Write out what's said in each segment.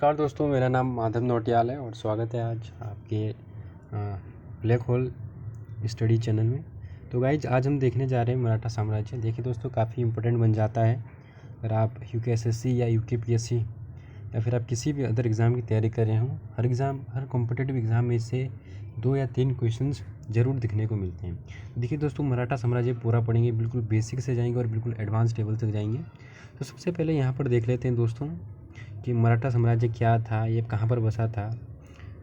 नमस्कार दोस्तों, मेरा नाम माधव नौटियाल है और स्वागत है आज आपके ब्लैक होल स्टडी चैनल में। तो गाइज आज हम देखने जा रहे हैं मराठा साम्राज्य। देखिए दोस्तों, काफ़ी इंपॉर्टेंट बन जाता है अगर आप यूकेएसएससी या यूकेपीएससी या फिर आप किसी भी अदर एग्ज़ाम की तैयारी कर रहे हों। हर कॉम्पिटिटिव एग्ज़ाम में से 2 या 3 क्वेश्चंस ज़रूर दिखने को मिलते हैं। तो देखिए दोस्तों, मराठा साम्राज्य पूरा पढ़ेंगे, बिल्कुल बेसिक से जाएंगे और बिल्कुल एडवांस लेवल तक जाएंगे। तो सबसे पहले यहाँ पर देख लेते हैं दोस्तों कि मराठा साम्राज्य क्या था, ये कहाँ पर बसा था।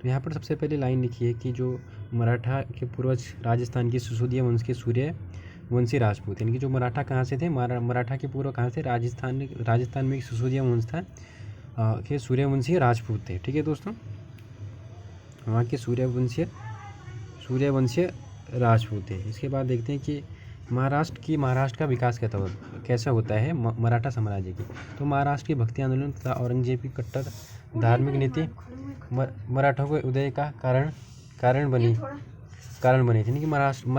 तो यहाँ पर सबसे पहले लाइन लिखी है कि जो मराठा के पूर्वज राजस्थान की सिसोदिया वंश के सूर्यवंशी राजपूत, यानी कि जो मराठा कहाँ से थे, मराठा के पूर्व कहाँ से, राजस्थान में एक सिसोदिया वंश था के सूर्यवंशी राजपूत थे। ठीक है दोस्तों, वहाँ के सूर्यवंशीय राजपूत थे। इसके बाद देखते हैं कि महाराष्ट्र का विकास कैसा होता है मराठा साम्राज्य की। तो महाराष्ट्र की भक्ति आंदोलन तथा औरंगजेब की कट्टर धार्मिक नीति मराठों के उदय का कारण बनी थी। यानी कि महाराष्ट्र में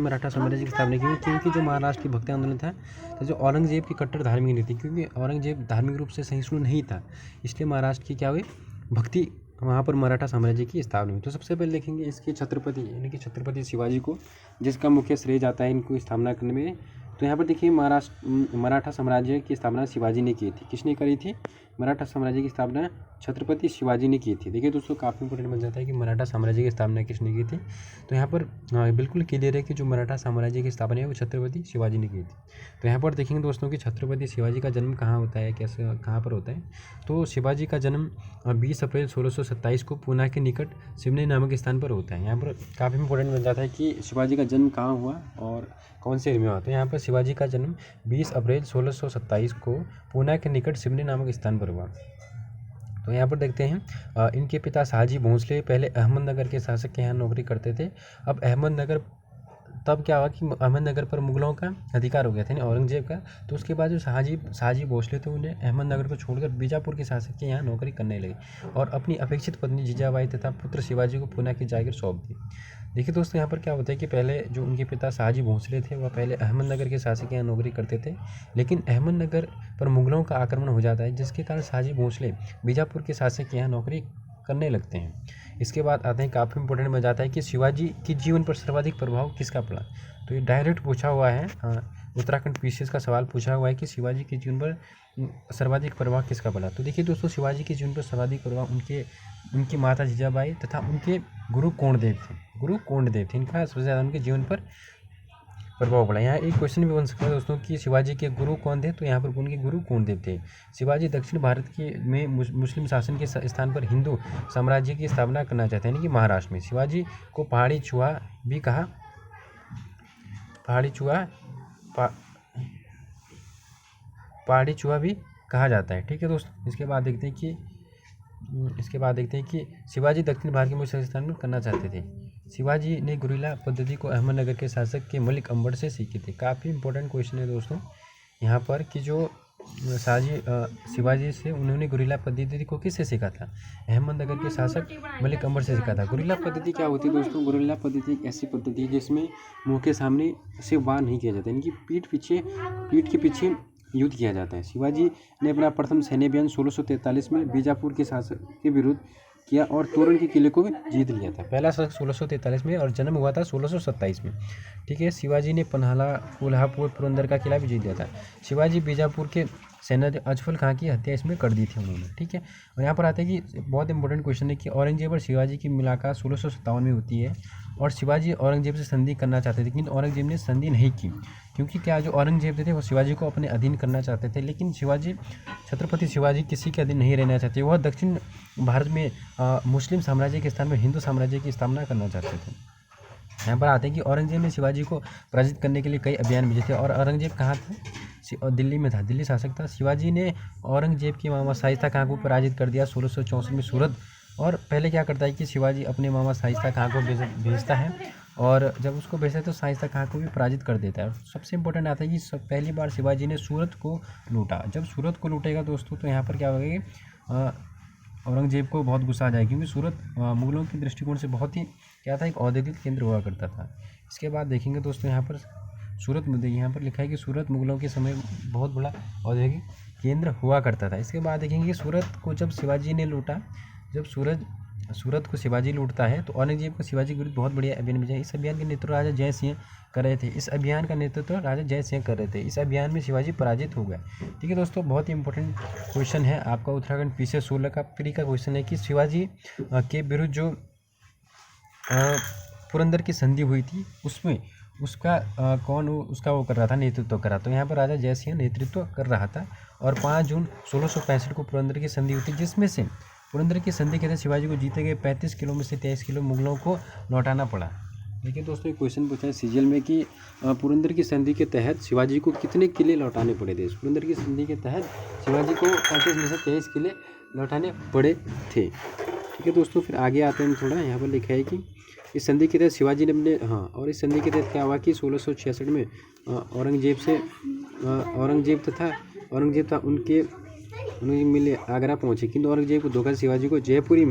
मराठा साम्राज्य की स्थापना की, क्योंकि जो महाराष्ट्र की भक्ति आंदोलन था तो जो औरंगजेब की कट्टर धार्मिक नीति, क्योंकि औरंगजेब धार्मिक रूप से सहिष्णु नहीं था, इसलिए महाराष्ट्र की क्या हुई, भक्ति, वहाँ पर मराठा साम्राज्य की स्थापना हुई। तो सबसे पहले देखेंगे इसके छत्रपति, यानी कि छत्रपति शिवाजी को, जिसका मुख्य श्रेय जाता है इनको स्थापना करने में। तो यहाँ पर देखिए मराठा साम्राज्य की स्थापना शिवाजी ने की थी। किसने करी थी? मराठा साम्राज्य की स्थापना छत्रपति शिवाजी ने की थी। देखिए दोस्तों, काफ़ी इंपॉर्टेंट बन जाता है कि मराठा साम्राज्य की स्थापना किसने की थी। तो यहाँ पर बिल्कुल क्लियर है कि जो मराठा साम्राज्य की स्थापना है वो छत्रपति शिवाजी ने की थी। तो यहाँ पर देखेंगे दोस्तों कि छत्रपति शिवाजी का जन्म कहाँ होता है, कहाँ पर होता है। तो शिवाजी का जन्म 20 अप्रैल 1627 को पूना के निकट सिवनी नामक स्थान पर होता है। यहाँ पर काफ़ी इंपॉर्टेंट बन जाता है कि शिवाजी का जन्म कहाँ हुआ और कौन से ईयर में हुआ। तो यहाँ पर शिवाजी का जन्म 20 अप्रैल 1627 को पूना के निकट सिवनी नामक स्थान पर हुआ। तो यहाँ पर देखते हैं इनके पिता शाहजी भोंसले पहले अहमदनगर के शासक के यहाँ नौकरी करते थे। अब तब क्या हुआ कि अहमदनगर पर मुगलों का अधिकार हो गया था, यानी औरंगजेब का। तो उसके बाद जो शाहजी भोसले थे, उन्हें अहमदनगर को छोड़कर बीजापुर के शासक के यहाँ नौकरी करने लगे और अपनी अपेक्षित पत्नी जीजाबाई तथा पुत्र शिवाजी को पूना की जागीर सौंप दी। देखिए दोस्तों, यहाँ पर क्या होता है कि पहले जो उनके पिता शाहजी भोसले थे वह पहले अहमदनगर के शासक के यहाँ नौकरी करते थे, लेकिन अहमदनगर पर मुगलों का आक्रमण हो जाता है, जिसके कारण शाहजी भोसले बीजापुर के शासक के यहाँ नौकरी करने लगते हैं। इसके बाद आते हैं, काफ़ी इंपॉर्टेंट बन जाता है कि शिवाजी के जीवन पर सर्वाधिक प्रभाव किसका पड़ा। तो ये डायरेक्ट पूछा हुआ है, उत्तराखंड पीसीएस का सवाल पूछा हुआ है कि शिवाजी के जीवन पर सर्वाधिक प्रभाव किसका पड़ा। तो देखिए दोस्तों, शिवाजी के जीवन पर सर्वाधिक प्रभाव उनकी माता जीजाबाई तथा उनके गुरु कोंडदेव थे। इनका सबसे ज़्यादा उनके जीवन पर प्रभाव पड़ा। यहाँ एक क्वेश्चन भी बन सकता है दोस्तों कि शिवाजी के गुरु कौन थे। तो यहाँ पर उनके गुरु कोंडदेव थे। शिवाजी दक्षिण भारत में मुस्लिम शासन के स्थान पर हिंदू साम्राज्य की स्थापना करना चाहते हैं, यानी कि महाराष्ट्र में। शिवाजी को पहाड़ी चूहा भी कहा जाता है। ठीक है दोस्तों, इसके बाद देखते हैं कि शिवाजी दक्षिण भारत के मुस्लिम स्थान में करना चाहते थे। शिवाजी ने गुरिल्ला पद्धति को अहमदनगर के शासक के मलिक अंबर से सीखी थी। काफ़ी इंपॉर्टेंट क्वेश्चन है दोस्तों यहाँ पर कि जो शिवाजी से उन्होंने गुरिल्ला पद्धति को किससे सीखा था? अहमदनगर के शासक मलिक अंबर से सीखा था। गुरिल्ला पद्धति क्या होती है दोस्तों? गुरिल्ला पद्धति एक ऐसी पद्धति है जिसमें मुँह के सामने से वार नहीं किया जाता, यानी कि पीठ के पीछे युद्ध किया जाता है। शिवाजी ने अपना प्रथम सैन्य अभियान 1643 में बीजापुर के शासक के विरुद्ध किया और तोरण के किले को भी जीत लिया था। पहला शासक 1643 में और जन्म हुआ था 1627 में। ठीक है, शिवाजी ने पन्हाला, कोल्हापुर, पुरंदर का किला भी जीत लिया था। शिवाजी बीजापुर के सेनापति अजफल खां की हत्या इसमें कर दी थी उन्होंने। ठीक है, और यहाँ पर आता है कि बहुत इंपॉर्टेंट क्वेश्चन है कि औरंगजेब और शिवाजी की मुलाकात 1657 में होती है और शिवाजी औरंगजेब से संधि करना चाहते थे, लेकिन औरंगजेब ने संधि नहीं की, क्योंकि क्या जो औरंगजेब थे वो शिवाजी को अपने अधीन करना चाहते थे, लेकिन छत्रपति शिवाजी किसी के अधीन नहीं रहना चाहते। वह दक्षिण भारत में मुस्लिम साम्राज्य के स्थान में हिंदू साम्राज्य की स्थापना करना चाहते थे। यहाँ पर आते हैं कि औरंगजेब ने शिवाजी को पराजित करने के लिए कई अभियान भेजे थे और औरंगजेब कहाँ था? दिल्ली में था, दिल्ली शासक था। शिवाजी ने औरंगजेब के मामा शाइस्ता खां को पराजित कर दिया 1664 में सूरत। और पहले क्या करता है कि शिवाजी अपने मामा शाइस्ता खां को भेजता है और जब उसको भेजता है तो शाइस्ता खां को भी पराजित कर देता है। सबसे इंपॉर्टेंट आता है कि पहली बार शिवाजी ने सूरत को लूटा। जब सूरत को लूटेगा दोस्तों तो यहाँ पर क्या होगा कि औरंगजेब को बहुत गुस्सा आ जाएगा, क्योंकि सूरत मुगलों के दृष्टिकोण से बहुत ही क्या था, एक औद्योगिक केंद्र हुआ करता था। इसके बाद देखेंगे दोस्तों यहाँ पर सूरत यहाँ पर लिखा है कि सूरत मुगलों के समय बहुत बड़ा औद्योगिक केंद्र हुआ करता था। इसके बाद देखेंगे कि सूरत को जब शिवाजी ने लूटा, जब सूरत को शिवाजी लूटता है तो औरंगजेब को शिवाजी के विरुद्ध बहुत बढ़िया अभियान भेजा। इस अभियान का नेतृत्व राजा जय सिंह कर रहे थे। इस अभियान में शिवाजी पराजित हो गया। ठीक है दोस्तों, बहुत ही इंपॉर्टेंट क्वेश्चन है आपका उत्तराखंड पीछे 16 का प्री का क्वेश्चन है कि शिवाजी के विरुद्ध जो पुरंदर की संधि हुई थी उसमें उसका उसका वो कर रहा था, नेतृत्व कर रहा था। तो यहाँ पर राजा जय सिंह नेतृत्व कर रहा था। और 5 जून 1665 को पुरंदर की संधि हुई थी, जिसमें से पुरंदर की संधि के तहत शिवाजी को जीते गए 35 किलो में से 23 किलो मुगलों को लौटाना पड़ा। देखिए दोस्तों, एक क्वेश्चन पूछा है सीजीएल में कि पुरंदर की संधि के तहत शिवाजी को कितने किले लौटाने पड़े थे। पुरंदर की संधि के तहत शिवाजी को 35 में से 23 किले लौटाने पड़े थे। ठीक है दोस्तों, फिर आगे आते हैं थोड़ा। यहाँ पर लिखा है कि इस संधि के तहत शिवाजी ने अपने और इस संधि के तहत क्या हुआ कि 1666 में औरंगजेब था उनके मिले आगरा पहुँचे, किंतु औरंगजेब को धोखा शिवाजी को जयपुरी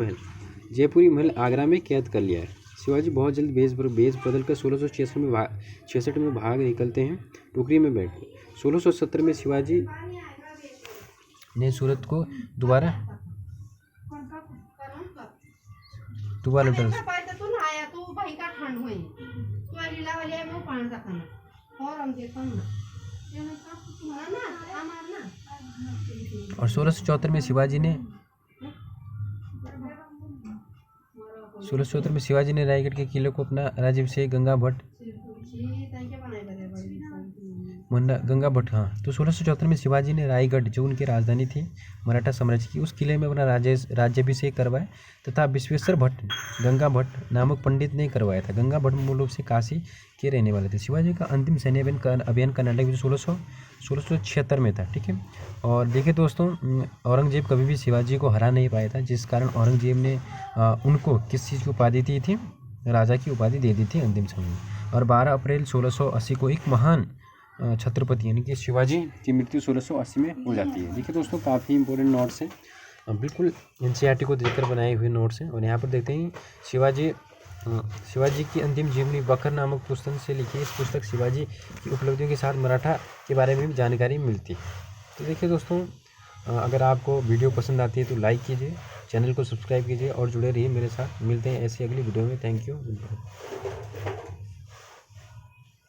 महल आगरा में कैद कर लिया है। शिवाजी बहुत जल्द भेष बदलकर 1666 में भाग निकलते हैं, टोकरी में बैठ। 1670 में शिवाजी ने सूरत को दोबारा लौटा। और 1674 में शिवाजी ने रायगढ़ के किले को अपना राज्याभिषेक गंगा भट्ट तो 1674 में शिवाजी ने रायगढ़, जो उनकी राजधानी थी मराठा साम्राज्य की, उस किले में अपना राज्याभिषेक करवाया तथा विश्वेश्वर भट्ट गंगा भट्ट नामक पंडित ने करवाया था। गंगा भट्ट मूल रूप से काशी के रहने वाले थे। शिवाजी का अंतिम सैन्य अभियान कर्नाटक में 1676 में था। ठीक है, और देखिए दोस्तों, औरंगजेब कभी भी शिवाजी को हरा नहीं पाया था, जिस कारण औरंगजेब ने उनको किस चीज़ की उपाधि दी थी, राजा की उपाधि दे दी थी अंतिम समय में। और 12 अप्रैल 1680 को एक महान छत्रपति यानी कि शिवाजी की मृत्यु 1680 में हो जाती है। देखिए दोस्तों, काफ़ी इंपॉर्टेंट नोट्स हैं, बिल्कुल एनसीईआरटी को देखकर बनाए हुए नोट्स हैं। और यहाँ पर देखते हैं शिवाजी की अंतिम जीवनी बकर नामक पुस्तक से लिखी। इस पुस्तक शिवाजी की उपलब्धियों के साथ मराठा के बारे में भी जानकारी मिलती है। तो देखिए दोस्तों, अगर आपको वीडियो पसंद आती है तो लाइक कीजिए, चैनल को सब्सक्राइब कीजिए और जुड़े रहिए मेरे साथ। मिलते हैं ऐसी अगली वीडियो में। Thank you.